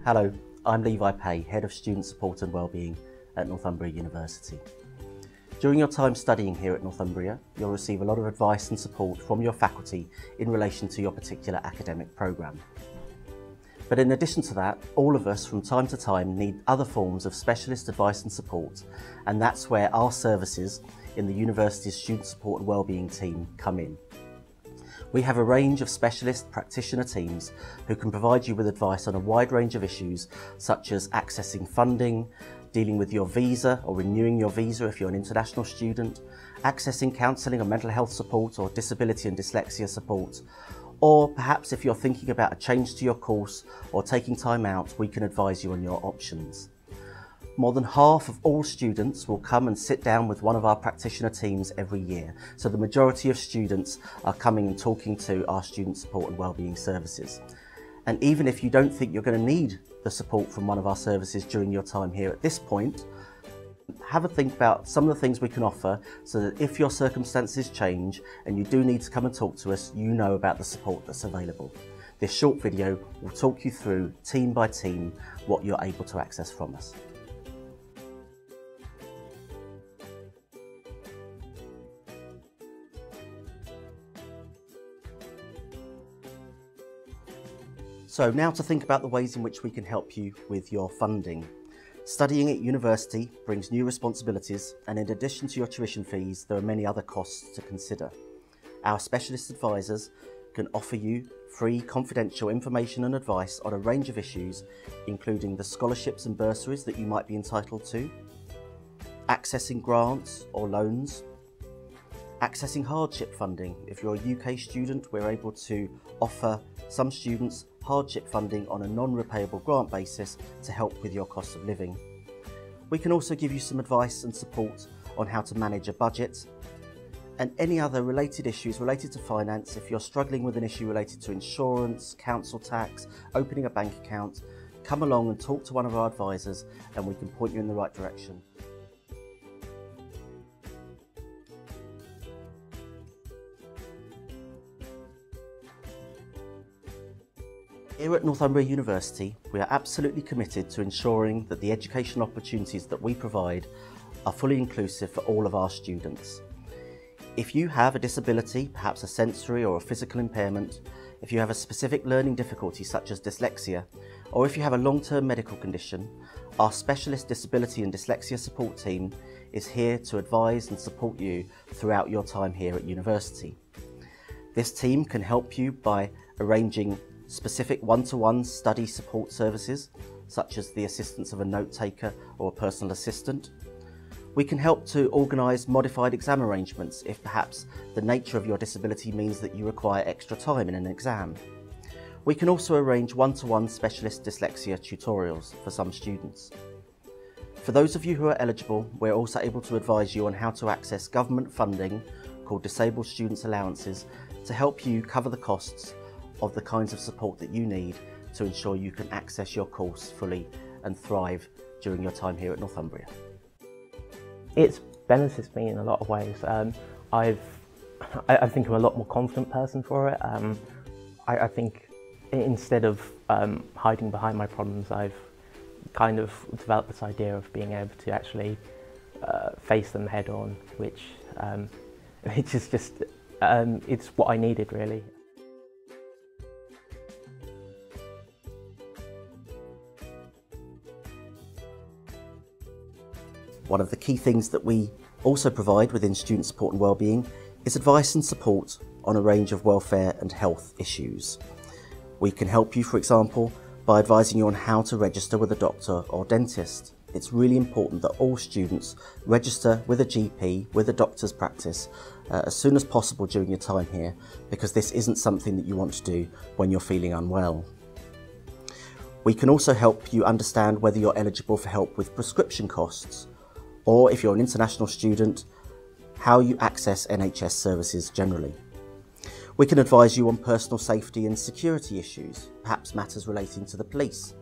Hello, I'm Levi Pay, Head of Student Support and Wellbeing at Northumbria University. During your time studying here at Northumbria, you'll receive a lot of advice and support from your faculty in relation to your particular academic programme. But in addition to that, all of us from time to time need other forms of specialist advice and support, and that's where our services in the university's Student Support and Wellbeing team come in. We have a range of specialist practitioner teams who can provide you with advice on a wide range of issues such as accessing funding, dealing with your visa or renewing your visa if you're an international student, accessing counselling or mental health support or disability and dyslexia support, or perhaps if you're thinking about a change to your course or taking time out, we can advise you on your options. More than half of all students will come and sit down with one of our practitioner teams every year. So the majority of students are coming and talking to our student support and wellbeing services. And even if you don't think you're going to need the support from one of our services during your time here at this point, have a think about some of the things we can offer so that if your circumstances change and you do need to come and talk to us, you know about the support that's available. This short video will talk you through, team by team, what you're able to access from us. So now to think about the ways in which we can help you with your funding. Studying at university brings new responsibilities, and in addition to your tuition fees, there are many other costs to consider. Our specialist advisors can offer you free confidential information and advice on a range of issues, including the scholarships and bursaries that you might be entitled to, accessing grants or loans, accessing hardship funding. If you're a UK student, we're able to offer some students hardship funding on a non-repayable grant basis to help with your cost of living. We can also give you some advice and support on how to manage a budget and any other related issues related to finance. If you're struggling with an issue related to insurance, council tax, opening a bank account, come along and talk to one of our advisors and we can point you in the right direction. Here at Northumbria University, we are absolutely committed to ensuring that the educational opportunities that we provide are fully inclusive for all of our students. If you have a disability, perhaps a sensory or a physical impairment, if you have a specific learning difficulty such as dyslexia, or if you have a long-term medical condition, our specialist disability and dyslexia support team is here to advise and support you throughout your time here at university. This team can help you by arranging specific one-to-one study support services, such as the assistance of a note taker or a personal assistant. We can help to organise modified exam arrangements if perhaps the nature of your disability means that you require extra time in an exam. We can also arrange one-to-one specialist dyslexia tutorials for some students. For those of you who are eligible, we're also able to advise you on how to access government funding called Disabled Students Allowances to help you cover the costs of the kinds of support that you need to ensure you can access your course fully and thrive during your time here at Northumbria. It's benefited me in a lot of ways. I think I'm a lot more confident person for it. I think instead of hiding behind my problems, I've kind of developed this idea of being able to actually face them head on, which is just, it's what I needed really. One of the key things that we also provide within Student Support and Wellbeing is advice and support on a range of welfare and health issues. We can help you, for example, by advising you on how to register with a doctor or dentist. It's really important that all students register with a GP, with a doctor's practice, as soon as possible during your time here, because this isn't something that you want to do when you're feeling unwell. We can also help you understand whether you're eligible for help with prescription costs, or if you're an international student, how you access NHS services generally. We can advise you on personal safety and security issues, perhaps matters relating to the police.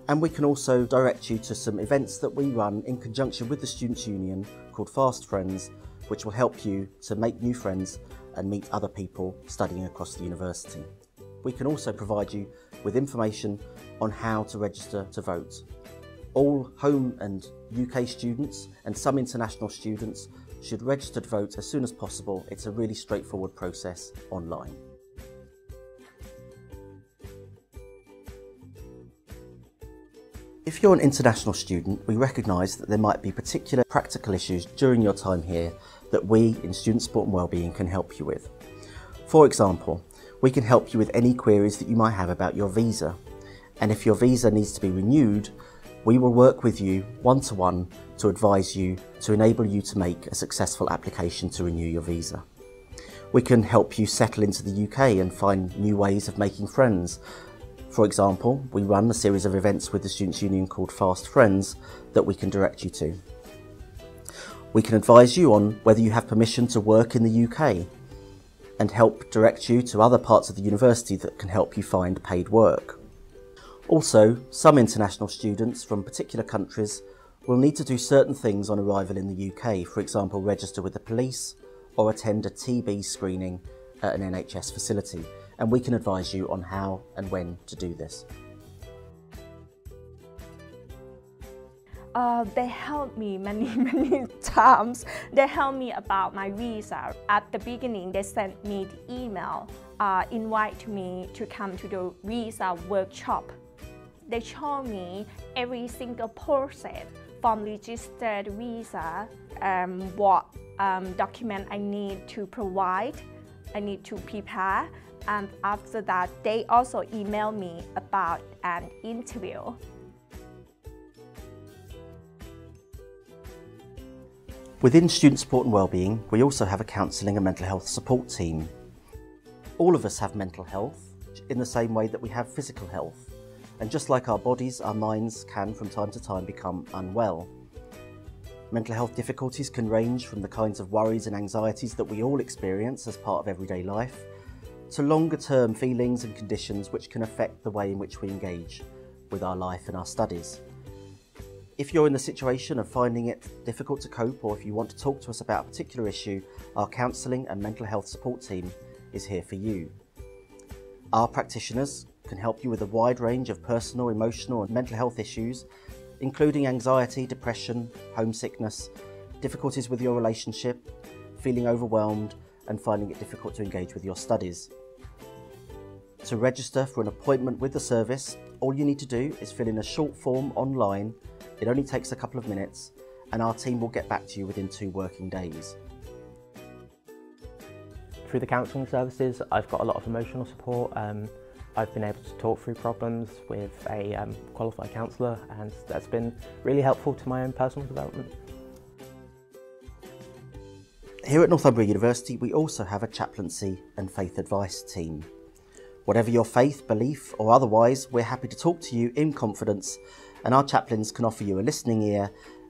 And we can also direct you to some events that we run in conjunction with the Students' Union called Fast Friends, which will help you to make new friends and meet other people studying across the university. We can also provide you with information on how to register to vote. All home and UK students and some international students should register to vote as soon as possible. It's a really straightforward process online. If you're an international student, we recognise that there might be particular practical issues during your time here that we in Student Support and Wellbeing can help you with. For example, we can help you with any queries that you might have about your visa. And if your visa needs to be renewed, we will work with you one-to-one to advise you to enable you to make a successful application to renew your visa. We can help you settle into the UK and find new ways of making friends. For example, we run a series of events with the Students' Union called Fast Friends that we can direct you to. We can advise you on whether you have permission to work in the UK and help direct you to other parts of the university that can help you find paid work. Also, some international students from particular countries will need to do certain things on arrival in the UK, for example, register with the police or attend a TB screening at an NHS facility, and we can advise you on how and when to do this. They helped me many times. They helped me about my visa. At the beginning, they sent me the email, invite me to come to the visa workshop. They showed me every single process from registered visa, what document I need to provide, I need to prepare, and after that, they also emailed me about an interview. Within Student Support and Wellbeing, we also have a counselling and mental health support team. All of us have mental health in the same way that we have physical health. And just like our bodies, our minds can from time to time become unwell. Mental health difficulties can range from the kinds of worries and anxieties that we all experience as part of everyday life, to longer term feelings and conditions which can affect the way in which we engage with our life and our studies. If you're in the situation of finding it difficult to cope, or if you want to talk to us about a particular issue, our counselling and mental health support team is here for you. Our practitioners can help you with a wide range of personal, emotional and mental health issues, including anxiety, depression, homesickness, difficulties with your relationship, feeling overwhelmed and finding it difficult to engage with your studies. To register for an appointment with the service, all you need to do is fill in a short form online. It only takes a couple of minutes and our team will get back to you within 2 working days. Through the counselling services, I've got a lot of emotional support. I've been able to talk through problems with a qualified counsellor, and that's been really helpful to my own personal development. Here at Northumbria University, we also have a chaplaincy and faith advice team. Whatever your faith, belief or otherwise, we're happy to talk to you in confidence, and our chaplains can offer you a listening ear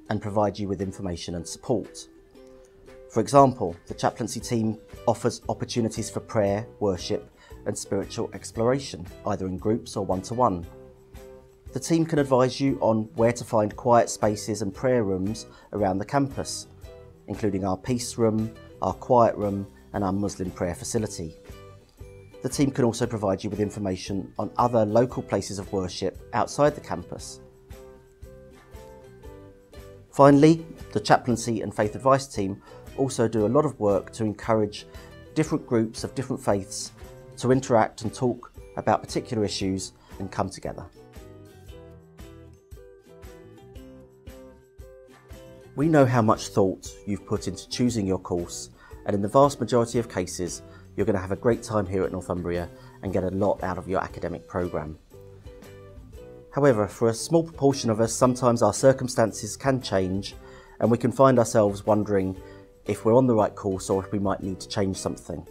and provide you with information and support. For example, the chaplaincy team offers opportunities for prayer, worship and spiritual exploration, either in groups or one-to-one. The team can advise you on where to find quiet spaces and prayer rooms around the campus, including our peace room, our quiet room and our Muslim prayer facility. The team can also provide you with information on other local places of worship outside the campus. Finally, the chaplaincy and faith advice team also do a lot of work to encourage different groups of different faiths to interact and talk about particular issues and come together. We know how much thought you've put into choosing your course, and in the vast majority of cases you're going to have a great time here at Northumbria and get a lot out of your academic programme. However, for a small proportion of us, sometimes our circumstances can change and we can find ourselves wondering if we're on the right course or if we might need to change something.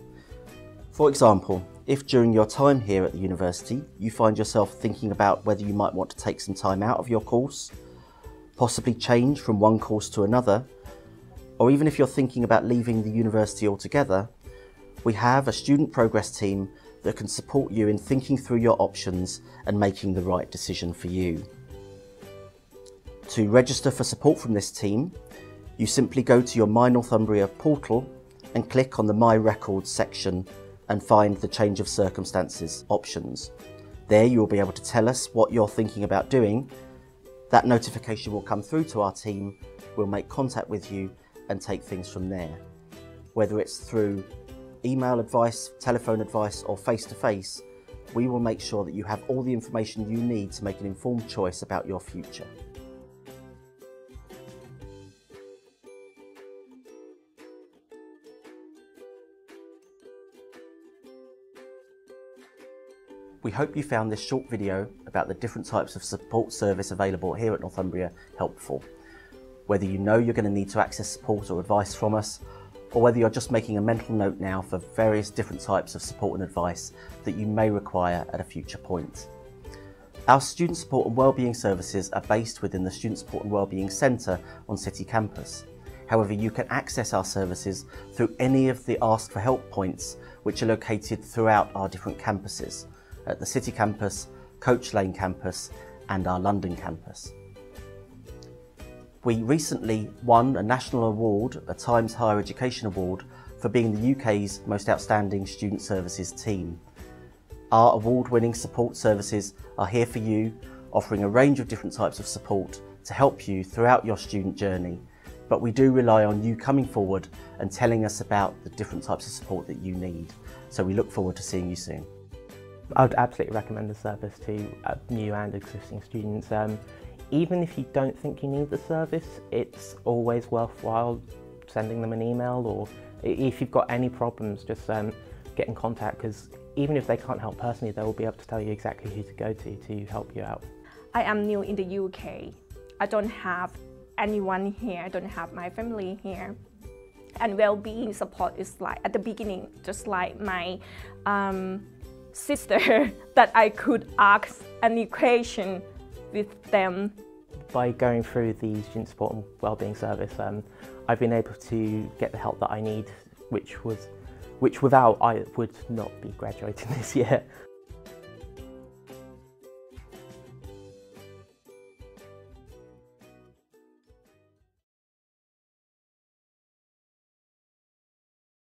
For example, if during your time here at the university you find yourself thinking about whether you might want to take some time out of your course, possibly change from one course to another, or even if you're thinking about leaving the university altogether, we have a student progress team that can support you in thinking through your options and making the right decision for you. To register for support from this team, you simply go to your My Northumbria portal and click on the My Records section and find the change of circumstances options. There you will be able to tell us what you're thinking about doing. That notification will come through to our team, we'll make contact with you and take things from there. Whether it's through email advice, telephone advice or face-to-face, we will make sure that you have all the information you need to make an informed choice about your future. We hope you found this short video about the different types of support service available here at Northumbria helpful. Whether you know you're going to need to access support or advice from us, or whether you're just making a mental note now for various different types of support and advice that you may require at a future point. Our student support and wellbeing services are based within the Student Support and Wellbeing Centre on City Campus. However, you can access our services through any of the Ask for Help points which are located throughout our different campuses, at the City Campus, Coach Lane Campus and our London campus. We recently won a national award, a Times Higher Education Award, for being the UK's most outstanding student services team. Our award-winning support services are here for you, offering a range of different types of support to help you throughout your student journey. But we do rely on you coming forward and telling us about the different types of support that you need. So we look forward to seeing you soon. I would absolutely recommend the service to new and existing students. Even if you don't think you need the service, it's always worthwhile sending them an email, or if you've got any problems, just get in contact, because even if they can't help personally, they will be able to tell you exactly who to go to help you out. I am new in the UK. I don't have anyone here, I don't have my family here. And well-being support is like, at the beginning, just like my sister that I could ask any question with them. By going through the Student Support and Wellbeing Service, I've been able to get the help that I need, which without I would not be graduating this year.